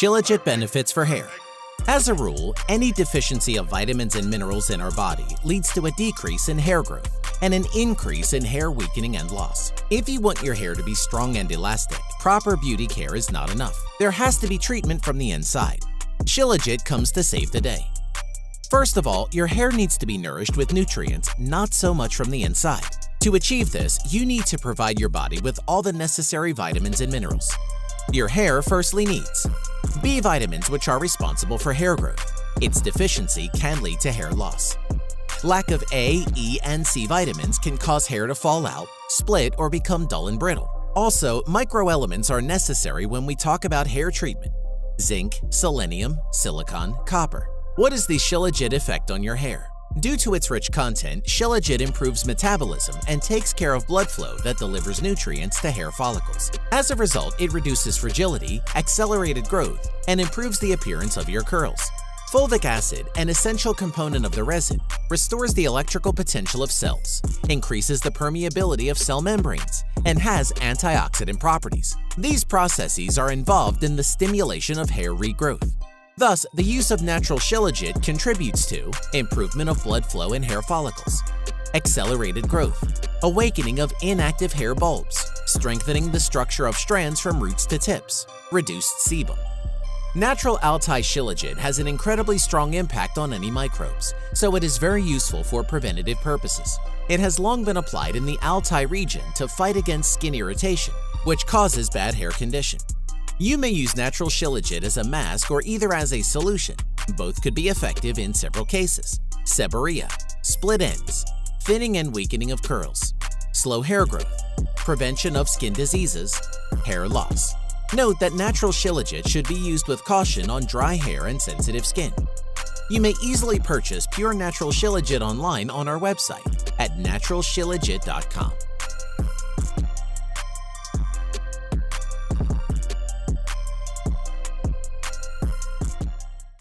Shilajit benefits for hair. As a rule, any deficiency of vitamins and minerals in our body leads to a decrease in hair growth and an increase in hair weakening and loss. If you want your hair to be strong and elastic, proper beauty care is not enough. There has to be treatment from the inside. Shilajit comes to save the day. First of all, your hair needs to be nourished with nutrients, not so much from the inside. To achieve this, you need to provide your body with all the necessary vitamins and minerals. Your hair firstly needs B vitamins, which are responsible for hair growth. Its deficiency can lead to hair loss. Lack of A, E, and C vitamins can cause hair to fall out, split, or become dull and brittle. Also, microelements are necessary when we talk about hair treatment: zinc, selenium, silicon, copper. What is the Shilajit effect on your hair? Due to its rich content, Shilajit improves metabolism and takes care of blood flow that delivers nutrients to hair follicles. As a result, it reduces fragility, accelerated growth, and improves the appearance of your curls. Fulvic acid, an essential component of the resin, restores the electrical potential of cells, increases the permeability of cell membranes, and has antioxidant properties. These processes are involved in the stimulation of hair regrowth. Thus, the use of natural Shilajit contributes to improvement of blood flow in hair follicles, accelerated growth, awakening of inactive hair bulbs, strengthening the structure of strands from roots to tips, reduced sebum. Natural Altai Shilajit has an incredibly strong impact on any microbes, so it is very useful for preventative purposes. It has long been applied in the Altai region to fight against skin irritation, which causes bad hair condition. You may use natural Shilajit as a mask or either as a solution. Both could be effective in several cases: seborrhea, split ends, thinning and weakening of curls, slow hair growth, prevention of skin diseases, hair loss. Note that natural Shilajit should be used with caution on dry hair and sensitive skin. You may easily purchase pure natural Shilajit online on our website at naturalshilajit.com.